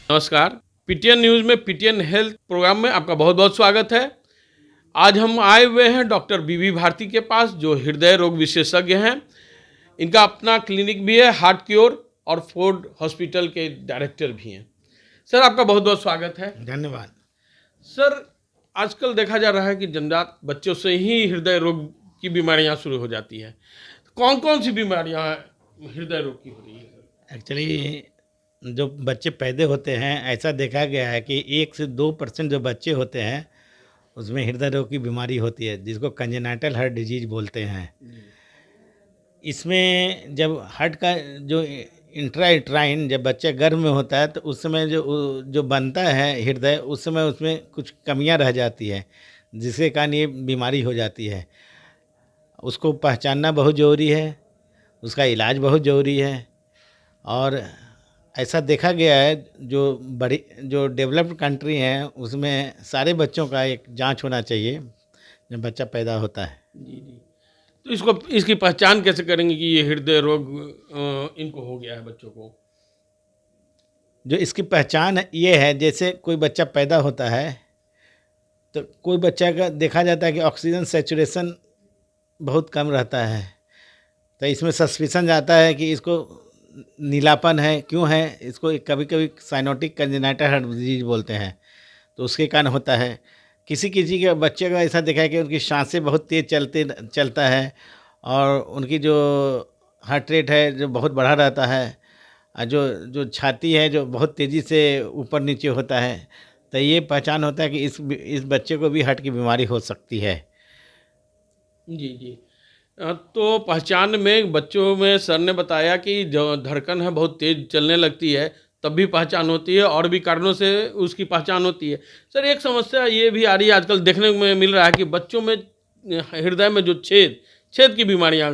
नमस्कार। PTN news में PTN health programme में आपका बहुत बहुत स्वागत है। आज हम आए हुए हैं डॉक्टर बीबी भारती के पास, जो हृदय रोग विशेषज्ञ हैं। इनका अपना क्लिनिक भी है, हार्ट क्योर, और फोर्ड हॉस्पिटल के डायरेक्टर भी हैं। सर, आपका बहुत बहुत स्वागत है। धन्यवाद। सर, आजकल देखा जा रहा है कि जन्मजात बच्चों से ही हृदय रोग की बीमारियां शुरू हो जाती हैं। कौन कौन सी बीमारियां हृदय रोग की हो रही है? एक्चुअली जो बच्चे पैदा होते हैं, ऐसा देखा गया है कि 1 से 2% जो बच्चे होते हैं उसमें हृदय रोग की बीमारी होती है, जिसको कंजेनाइटल हार्ट डिजीज बोलते हैं। इसमें जब हार्ट का जो इंट्राइट्राइन जब बच्चा गर्भ में होता है तो उस समय जो बनता है हृदय, उस समय उसमें कुछ कमियां रह जाती है, जिसके कारण ये बीमारी हो जाती है। उसको पहचानना बहुत ज़रूरी है, उसका इलाज बहुत ज़रूरी है। और ऐसा देखा गया है जो डेवलप्ड कंट्री हैं उसमें सारे बच्चों का एक जांच होना चाहिए जब बच्चा पैदा होता है। जी जी। तो इसकी पहचान कैसे करेंगे कि ये हृदय रोग इनको हो गया है बच्चों को? जो इसकी पहचान ये है, जैसे कोई बच्चा पैदा होता है तो कोई बच्चा का देखा जाता है कि ऑक्सीजन सैचुरेशन बहुत कम रहता है, तो इसमें सस्पिशन जाता है कि इसको नीलापन है। क्यों है? इसको कभी कभी साइनोटिक कंजेनाइटल हार्ट डिजीज बोलते हैं, तो उसके कारण होता है। किसी किसी के बच्चे का ऐसा देखा है कि उनकी सांसें बहुत तेज़ चलता है, और उनकी जो हार्ट रेट है जो बहुत बढ़ा रहता है, और जो जो छाती है जो बहुत तेज़ी से ऊपर नीचे होता है। तो ये पहचान होता है कि इस बच्चे को भी हार्ट की बीमारी हो सकती है। जी जी। तो पहचान में बच्चों में सर ने बताया कि जो धड़कन है बहुत तेज चलने लगती है, तब भी पहचान होती है, और भी कारणों से उसकी पहचान होती है। सर, एक समस्या ये भी आ रही है आजकल, देखने में मिल रहा है कि बच्चों में हृदय में जो छेद छेद की बीमारियां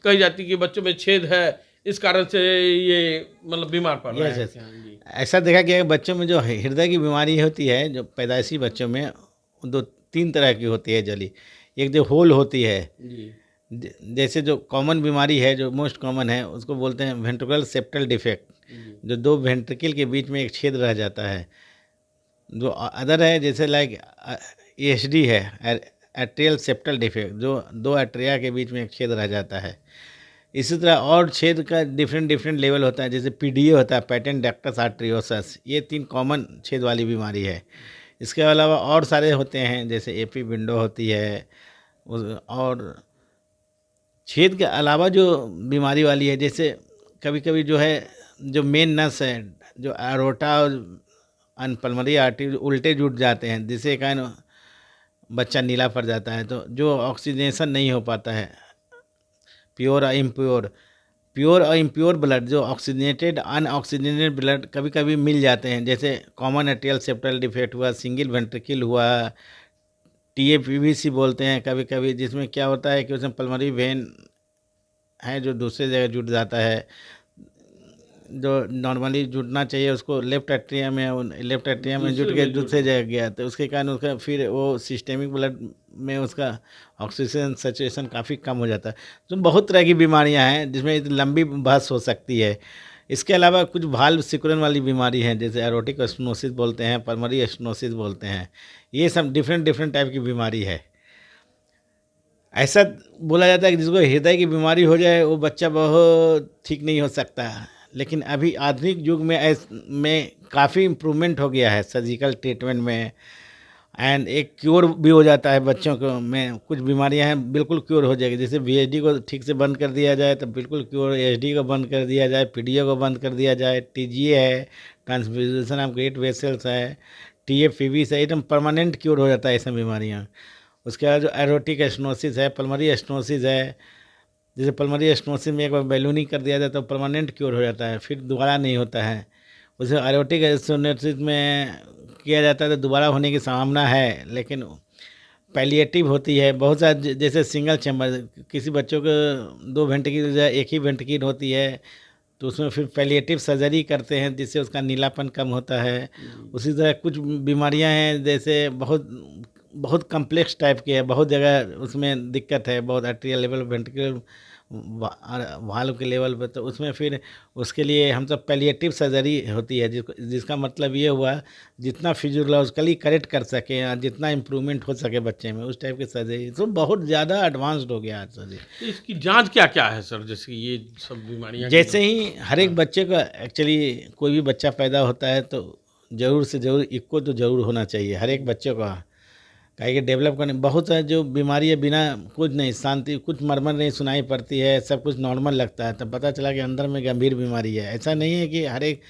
कही जाती है कि बच्चों में छेद है, इस कारण से ये मतलब बीमार पड़ रहे यस हैं यस। क्या? जी ऐसा देखा गया है कि बच्चों में जो हृदय की बीमारी होती है, जो पैदाइशी बच्चों में 2-3 तरह की होती है जली। एक जो होल होती है, जी जैसे जो कॉमन बीमारी है जो मोस्ट कॉमन है उसको बोलते हैं वेंट्रिकुलर सेप्टल डिफेक्ट, जी जो 2 वेंट्रिकल के बीच में एक छेद रह जाता है। जो अदर है जैसे लाइक एएसडी है, एट्रियल सेप्टल डिफेक्ट, जो 2 एट्रिया के बीच में एक छेद रह जाता है। इसी तरह और छेद का डिफरेंट डिफरेंट लेवल होता है, जैसे पीडीए होता है, पैटेंट डक्टस आर्टरियोसस। ये 3 कॉमन छेद वाली बीमारी है। इसके अलावा और सारे होते हैं, जैसे एपी विंडो होती है। और छेद के अलावा जो बीमारी वाली है, जैसे कभी कभी जो है जो मेन नस है, जो एरोटा और अनपल्मरी आर्टरी उल्टे जुट जाते हैं, जिसके कारण बच्चा नीला पड़ जाता है। तो जो ऑक्सीजनेशन नहीं हो पाता है, प्योर और इम्प्योर, प्योर और इम्प्योर ब्लड, जो ऑक्सीजनेटेड अनऑक्सीजनेटेड ब्लड कभी कभी मिल जाते हैं, जैसे कॉमन एट्रियल सेप्टल डिफेक्ट हुआ, सिंगल वेंट्रिकल हुआ, टीएपीवीसी बोलते हैं कभी कभी, जिसमें क्या होता है कि उसमें पल्मोनरी वेन है जो दूसरे जगह जुट जाता है, जो नॉर्मली जुटना चाहिए उसको लेफ्ट एट्रिया में, लेफ्ट एट्रिया में जुट दूसरे के में जुड़ दूसरे जगह गया, तो उसके कारण उसका फिर वो सिस्टेमिक ब्लड में उसका ऑक्सीजन सैचुरेशन काफ़ी कम हो जाता है। तो बहुत तरह की बीमारियां हैं जिसमें लंबी बहस हो सकती है। इसके अलावा कुछ भाल्व सिकुड़न वाली बीमारी है, जैसे एरोटिक स्टेनोसिस बोलते हैं, पल्मोनरी स्टेनोसिस बोलते हैं। ये सब डिफरेंट डिफरेंट टाइप की बीमारी है। ऐसा बोला जाता है कि जिसको हृदय की बीमारी हो जाए वो बच्चा बहुत ठीक नहीं हो सकता। लेकिन अभी आधुनिक युग में में काफ़ी इम्प्रूवमेंट हो गया है सर्जिकल ट्रीटमेंट में, एंड एक क्योर भी हो जाता है बच्चों को में। कुछ बीमारियां हैं बिल्कुल क्योर हो जाएगी, जैसे वीएचडी को ठीक से बंद कर दिया जाए तो बिल्कुल क्योर, एचडी को बंद कर दिया जाए, पीडीए को बंद कर दिया जाए, टीजीए है, ट्रांसफ्यूजन ऑफ ग्रेट वेसल्स है, टीएफपीवी से एकदम परमानेंट क्योर हो जाता है ऐसी बीमारियाँ। उसके बाद जो एरोटिक स्टेनोसिस है, पल्मोनरी स्टेनोसिस है, जैसे पल्मोनरी स्टेनोसिस में एक बार बैलूनिंग कर दिया जाए तो परमानेंट क्योर हो जाता है, फिर दोबारा नहीं होता है। उसे एरोटिक स्टेनोसिस में किया जाता है तो दोबारा होने की संभावना है, लेकिन पैलिएटिव होती है बहुत सारे, जैसे सिंगल चैम्बर, किसी बच्चों को 2 घंटे की बजाय एक ही वेंट्रिकल होती है, तो उसमें फिर पैलिएटिव सर्जरी करते हैं जिससे उसका नीलापन कम होता है। उसी तरह कुछ बीमारियां हैं जैसे बहुत बहुत कम्प्लेक्स टाइप की है, बहुत जगह उसमें दिक्कत है, बहुत एट्रियल लेवल वेंट्रिकल वाल्व के लेवल पे, तो उसमें फिर उसके लिए हम सब पैलिएटिव सर्जरी होती है, जिसका मतलब ये हुआ जितना फिजियोलॉजिकली करेक्ट कर सके या जितना इम्प्रूवमेंट हो सके बच्चे में, उस टाइप की सर्जरी। तो बहुत ज़्यादा एडवांस्ड हो गया आज सर्जरी। तो इसकी जांच क्या क्या है सर, जैसे कि ये सब बीमारियां की जैसे ही हर एक बच्चे का एक्चुअली कोई भी बच्चा पैदा होता है तो ज़रूर से ज़रूर इक्को तो ज़रूर होना चाहिए हर एक बच्चे का। काहे कि डेवलप करने बहुत सारे जो बीमारी है बिना कुछ नहीं, शांति कुछ मरमर नहीं सुनाई पड़ती है, सब कुछ नॉर्मल लगता है, तब पता चला कि अंदर में गंभीर बीमारी है। ऐसा नहीं है कि हर एक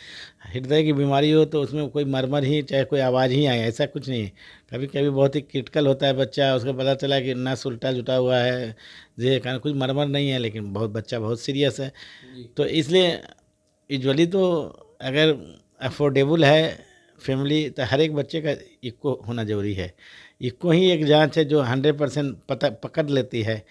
हृदय की बीमारी हो तो उसमें कोई मरमर ही चाहे कोई आवाज़ ही आए, ऐसा कुछ नहीं। कभी कभी बहुत ही क्रिटिकल होता है बच्चा, उसका पता चला कि नस उल्टा जुटा हुआ है, ये कारण कुछ मरमर नहीं है लेकिन बहुत बच्चा बहुत सीरियस है। जी। तो इसलिए यूजुअली तो अगर अफोर्डेबल है फैमिली तो हर एक बच्चे का इक्को होना ज़रूरी है। इक्को ही एक जांच है जो 100% पता पकड़ लेती है।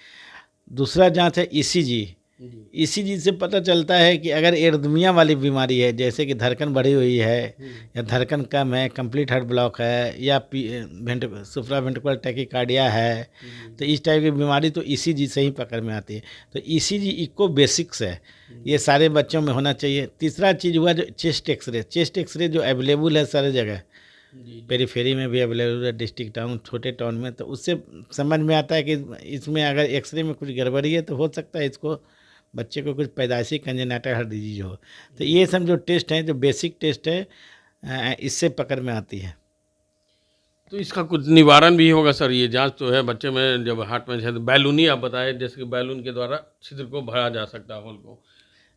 दूसरा जांच है ईसीजी। जी। ईसीजी से पता चलता है कि अगर एर्दमिया वाली बीमारी है, जैसे कि धड़कन बढ़ी हुई है या धड़कन कम है, कंप्लीट हार्ट ब्लॉक है या सुप्रावेंट्रिकुलर टैकीकार्डिया है, तो इस टाइप की बीमारी तो ईसीजी से ही पकड़ में आती है। तो ईसीजी इक्को बेसिक्स है, ये सारे बच्चों में होना चाहिए। तीसरा चीज़ हुआ जो चेस्ट एक्सरे। चेस्ट एक्सरे जो अवेलेबल है सारे जगह, पेरीफेरी में भी अवेलेबल है, डिस्ट्रिक्ट टाउन छोटे टाउन में, तो उससे समझ में आता है कि इसमें अगर एक्सरे में कुछ गड़बड़ी है तो हो सकता है इसको बच्चे को कुछ पैदाइशी कंजेनाइटल हार्ट डिजीज हो। तो ये सब जो टेस्ट हैं, जो बेसिक टेस्ट है, इससे पकड़ में आती है। तो इसका कुछ निवारण भी होगा सर? ये जांच तो है बच्चे में जब हार्ट में शायद बैलूनी आप बताए, जैसे कि बैलून के द्वारा छिद्र को भरा जा सकता है होल को,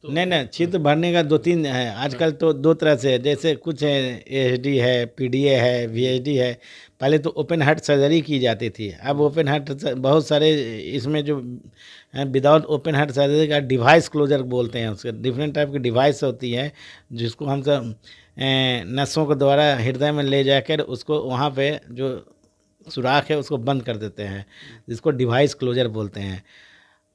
तो नहीं नहीं, छिद्र भरने का 2-3 है आजकल, तो 2 तरह से है। जैसे कुछ है एएचडी है, पीडीए है, वीएचडी है। पहले तो ओपन हार्ट सर्जरी की जाती थी, अब ओपन हार्ट बहुत सारे इसमें जो विदाउट ओपन हार्ट सर्जरी का डिवाइस क्लोजर बोलते हैं, उसके डिफरेंट टाइप की डिवाइस होती है जिसको हम सब नसों के द्वारा हृदय में ले जाकर उसको वहाँ पे जो सुराख है उसको बंद कर देते हैं, जिसको डिवाइस क्लोजर बोलते हैं।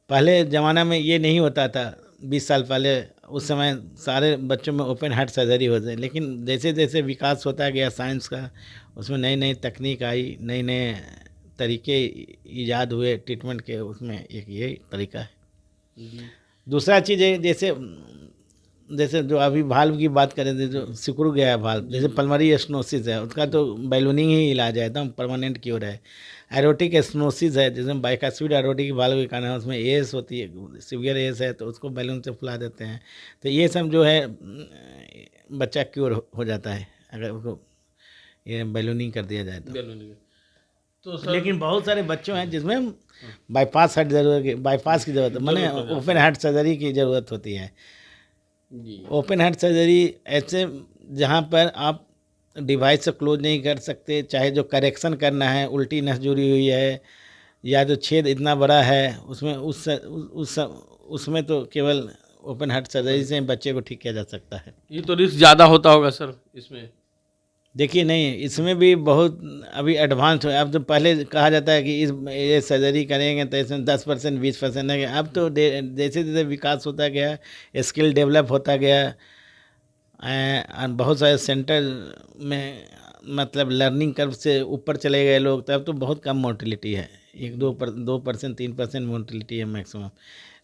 पहले ज़माना में ये नहीं होता था, 20 साल पहले, उस समय सारे बच्चों में ओपन हार्ट सर्जरी होते हैं। लेकिन जैसे जैसे विकास होता गया साइंस का, उसमें नई नई तकनीक आई, नए नए तरीके ईजाद हुए ट्रीटमेंट के, उसमें एक ये तरीका है। जी। दूसरा चीज़ है जैसे जैसे जो अभी वाल्व की बात करें थे, जो सिकुड़ गया है वाल्व, जैसे पल्मोनरी स्टेनोसिस है, उसका तो बैलूनिंग ही इलाज है, एकदम परमानेंट क्योर है। एरोटिक स्टेनोसिस है, जिसमें बाइकास्पिड एरोटिक वाल्व के कारण है, उसमें एस होती है, सीवियर एस है, तो उसको बैलून से फुला देते हैं। तो ये सब जो है बच्चा क्योर हो जाता है अगर उसको ये बैलूनिंग कर दिया जाए तो। बैलूनी तो सर, लेकिन बहुत सारे बच्चों हैं जिसमें बाईपास की ज़रूरत है, माने ओपन हार्ट सर्जरी की ज़रूरत होती है। जी। ओपन हार्ट सर्जरी ऐसे जहाँ पर आप डिवाइस से क्लोज नहीं कर सकते, चाहे जो करेक्शन करना है, उल्टी नस जुड़ी हुई है या जो छेद इतना बड़ा है, उसमें उसमें तो केवल ओपन हार्ट सर्जरी से बच्चे को ठीक किया जा सकता है। ये तो रिस्क ज़्यादा होता होगा सर इसमें? देखिए नहीं, इसमें भी बहुत अभी एडवांस हो। अब तो पहले कहा जाता है कि ये सर्जरी करेंगे तो इसमें 10% 20% है, अब तो जैसे जैसे विकास होता गया, स्किल डेवलप होता गया, बहुत सारे सेंटर में मतलब लर्निंग कर्व से ऊपर चले गए लोग, तब तो बहुत कम मोर्टिलिटी है, 2% 3% मोर्टिलिटी है मैक्सिमम।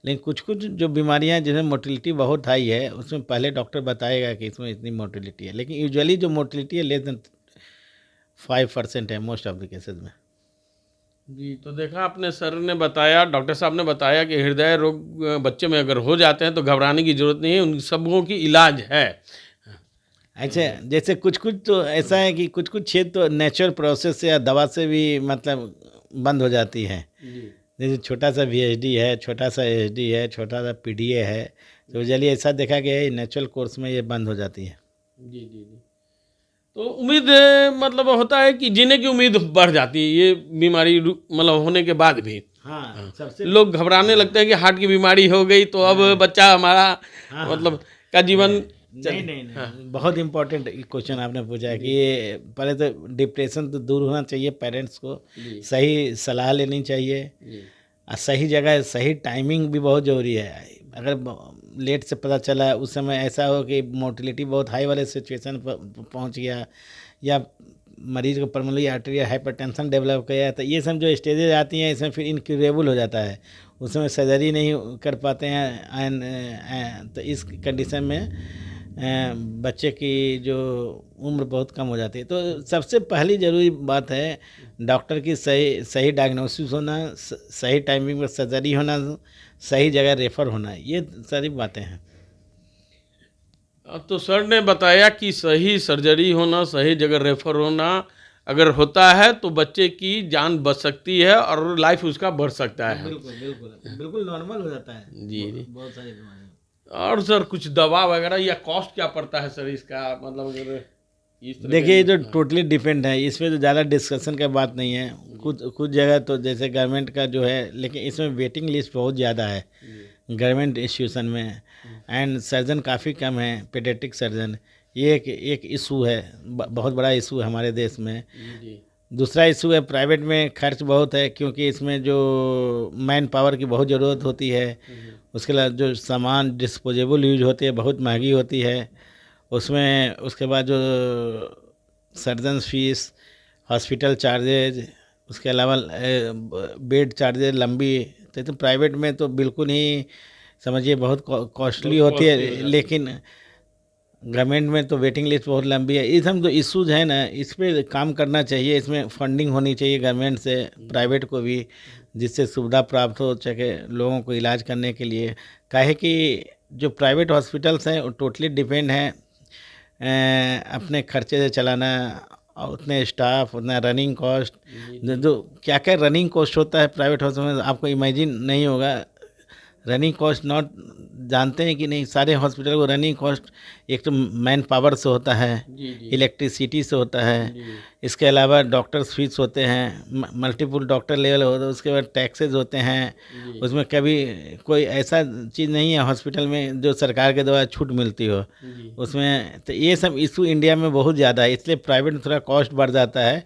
लेकिन कुछ कुछ जो बीमारियां हैं जिसमें मोर्टिलिटी बहुत हाई है, उसमें पहले डॉक्टर बताएगा कि इसमें इतनी मोर्टिलिटी है, लेकिन यूजुअली जो मोर्टिलिटी है लेस देन 5% है मोस्ट ऑफ द केसेस में। जी, तो देखा आपने, सर ने बताया, डॉक्टर साहब ने बताया कि हृदय रोग बच्चे में अगर हो जाते हैं तो घबराने की ज़रूरत नहीं है, उन सबों की इलाज है। अच्छा, जैसे कुछ कुछ तो ऐसा है कि कुछ कुछ छेद तो नेचुरल प्रोसेस से या दवा से भी मतलब बंद हो जाती है। जी। जैसे छोटा सा वीएचडी है, छोटा सा एचडी है, छोटा सा पीडीए है, तो यूजुअली ऐसा देखा गया है नेचुरल कोर्स में ये बंद हो जाती है। जी जी जी। तो उम्मीद मतलब होता है कि जीने की उम्मीद बढ़ जाती है ये बीमारी मतलब होने के बाद भी। हाँ, सबसे लोग घबराने लगते हैं कि हार्ट की बीमारी हो गई तो अब बच्चा हमारा मतलब का जीवन नहीं नहीं नहीं, बहुत इम्पोर्टेंट क्वेश्चन आपने पूछा है कि ये पहले तो डिप्रेशन तो दूर होना चाहिए, पेरेंट्स को सही सलाह लेनी चाहिए, और सही जगह सही टाइमिंग भी बहुत ज़रूरी है। अगर लेट से पता चला, उस समय ऐसा हो कि मोर्टिलिटी बहुत हाई वाले सिचुएशन पर पहुंच गया, या मरीज को पल्मोनरी आर्टेरियल हाइपरटेंशन डेवलप किया, तो ये सब जो स्टेजेज आती हैं इसमें फिर इनक्यूरेबल हो जाता है, उस समय सर्जरी नहीं कर पाते हैं एंड तो इस कंडीशन में बच्चे की जो उम्र बहुत कम हो जाती है। तो सबसे पहली ज़रूरी बात है डॉक्टर की सही डायग्नोसिस होना, सही टाइमिंग में सर्जरी होना, सही जगह रेफ़र होना, ये सारी बातें हैं। तो सर ने बताया कि सही सर्जरी होना, सही जगह रेफर होना अगर होता है तो बच्चे की जान बच सकती है और लाइफ उसका बढ़ सकता है। बिल्कुल बिल्कुल बिल्कुल नॉर्मल हो जाता है जी जी। बहुत सारी बीमारियाँ। और सर कुछ दवा वगैरह या कॉस्ट क्या पड़ता है सर इसका, मतलब अगर इस तरह देखिए ये के। तो टोटली डिपेंड है, इसमें तो ज़्यादा डिस्कशन का बात नहीं है। कुछ कुछ जगह तो जैसे गवर्नमेंट का जो है, लेकिन इसमें वेटिंग लिस्ट बहुत ज़्यादा है गवर्नमेंट इंस्टीट्यूशन में, एंड सर्जन काफ़ी कम है, पेडियाट्रिक सर्जन। ये एक इशू है, बहुत बड़ा इशू है हमारे देश में। जी दूसरा इशू है प्राइवेट में खर्च बहुत है, क्योंकि इसमें जो मैन पावर की बहुत ज़रूरत होती है। उसके अलावा जो सामान डिस्पोजेबल यूज होती है बहुत महंगी होती है उसमें। उसके बाद जो सर्जन फीस, हॉस्पिटल चार्जेज, उसके अलावा बेड चार्जेज लंबी, तो प्राइवेट में तो बिल्कुल ही समझिए बहुत कॉस्टली होती है, लेकिन गवर्नमेंट में तो वेटिंग लिस्ट बहुत लंबी है। ये सब जो इश्यूज हैं ना, इस पे काम करना चाहिए, इसमें फंडिंग होनी चाहिए गवर्नमेंट से, प्राइवेट को भी, जिससे सुविधा प्राप्त हो सके लोगों को इलाज करने के लिए। काहे कि जो प्राइवेट हॉस्पिटल्स हैं वो टोटली डिपेंड हैं अपने खर्चे से चलाना, और उतने स्टाफ, उतना रनिंग कॉस्ट, जो क्या क्या रनिंग कॉस्ट होता है प्राइवेट हॉस्पिटल में आपको इमेजिन नहीं होगा। रनिंग कॉस्ट नॉट जानते हैं कि नहीं, सारे हॉस्पिटल को रनिंग कॉस्ट एक तो मैन पावर से होता है, इलेक्ट्रिसिटी से होता है, इसके अलावा डॉक्टर्स फीस होते हैं, मल्टीपल डॉक्टर लेवल होता है, उसके बाद टैक्सेस होते हैं। उसमें कभी कोई ऐसा चीज़ नहीं है हॉस्पिटल में जो सरकार के द्वारा छूट मिलती हो उसमें। तो ये सब इशू इंडिया में बहुत ज़्यादा है, इसलिए प्राइवेट में थोड़ा कॉस्ट बढ़ जाता है,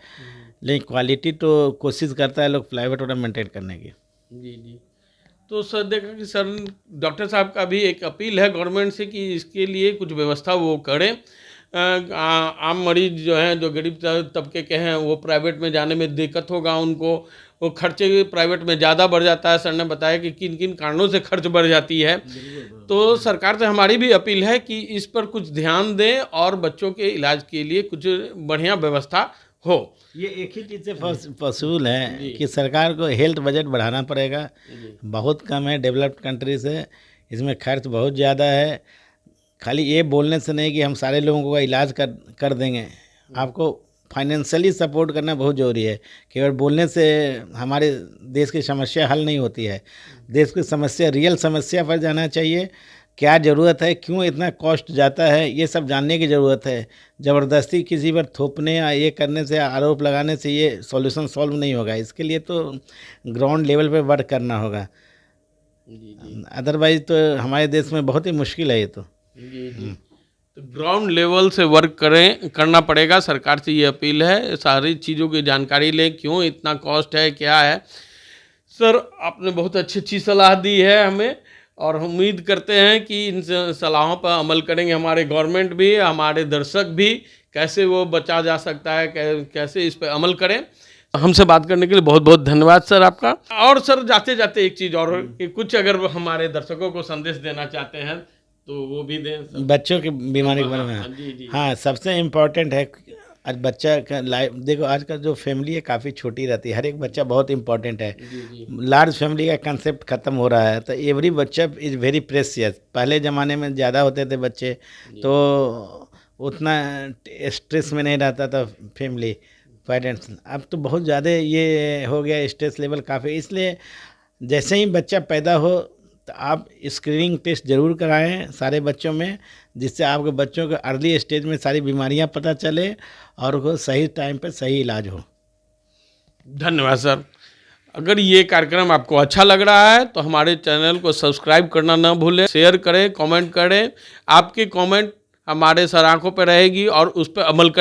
लेकिन क्वालिटी तो कोशिश करता है लोग प्राइवेट वाला मेंटेन करने की। जी जी। तो सर देखा कि सर डॉक्टर साहब का भी एक अपील है गवर्नमेंट से कि इसके लिए कुछ व्यवस्था वो करें। आम मरीज जो हैं, जो गरीब तबके के हैं, वो प्राइवेट में जाने में दिक्कत होगा उनको, वो खर्चे प्राइवेट में ज़्यादा बढ़ जाता है। सर ने बताया कि किन किन कारणों से खर्च बढ़ जाती है। तो सरकार से हमारी भी अपील है कि इस पर कुछ ध्यान दें और बच्चों के इलाज के लिए कुछ बढ़िया व्यवस्था हो। ये एक ही चीज़ से पॉसिबल है कि सरकार को हेल्थ बजट बढ़ाना पड़ेगा, बहुत कम है डेवलप्ड कंट्री से, इसमें खर्च बहुत ज़्यादा है। खाली ये बोलने से नहीं कि हम सारे लोगों का इलाज कर देंगे, आपको फाइनेंशियली सपोर्ट करना बहुत ज़रूरी है। केवल बोलने से हमारे देश की समस्या हल नहीं होती है, देश की समस्या, रियल समस्या पर जाना चाहिए। क्या ज़रूरत है, क्यों इतना कॉस्ट जाता है, ये सब जानने की ज़रूरत है। ज़बरदस्ती किसी पर थोपने या ये करने से, आरोप लगाने से ये सॉल्यूशन सॉल्व नहीं होगा। इसके लिए तो ग्राउंड लेवल पे वर्क करना होगा, अदरवाइज तो हमारे देश में बहुत ही मुश्किल है ये तो। जी। तो ग्राउंड लेवल से वर्क करना पड़ेगा। सरकार से ये अपील है, सारी चीज़ों की जानकारी लें, क्यों इतना कॉस्ट है, क्या है। सर आपने बहुत अच्छी सलाह दी है हमें, और हम उम्मीद करते हैं कि इन सलाहों पर अमल करेंगे हमारे गवर्नमेंट भी, हमारे दर्शक भी। कैसे वो बचा जा सकता है, कैसे इस पर अमल करें। हमसे बात करने के लिए बहुत बहुत धन्यवाद सर आपका। और सर जाते जाते एक चीज़ और, कि कुछ अगर हमारे दर्शकों को संदेश देना चाहते हैं तो वो भी दें। बच्चों की बीमारी के बारे में, जी। हाँ, सबसे इम्पोर्टेंट है आज बच्चा का लाइफ। देखो आज का जो फैमिली है काफ़ी छोटी रहती है, हर एक बच्चा बहुत इंपॉर्टेंट है। लार्ज फैमिली का कंसेप्ट ख़त्म हो रहा है, तो एवरी बच्चा इज़ वेरी प्रेशियस। पहले ज़माने में ज़्यादा होते थे बच्चे, तो उतना स्ट्रेस में नहीं रहता था फैमिली पेरेंट्स। अब तो बहुत ज़्यादा ये हो गया स्ट्रेस लेवल काफ़ी, इसलिए जैसे ही बच्चा पैदा हो तो आप स्क्रीनिंग टेस्ट ज़रूर कराएं सारे बच्चों में, जिससे आपके बच्चों को अर्ली स्टेज में सारी बीमारियां पता चले और वो सही टाइम पे सही इलाज हो। धन्यवाद सर। अगर ये कार्यक्रम आपको अच्छा लग रहा है तो हमारे चैनल को सब्सक्राइब करना ना भूलें, शेयर करें, कमेंट करें। आपके कमेंट हमारे सर आंखों पर रहेगी और उस पर अमल करें।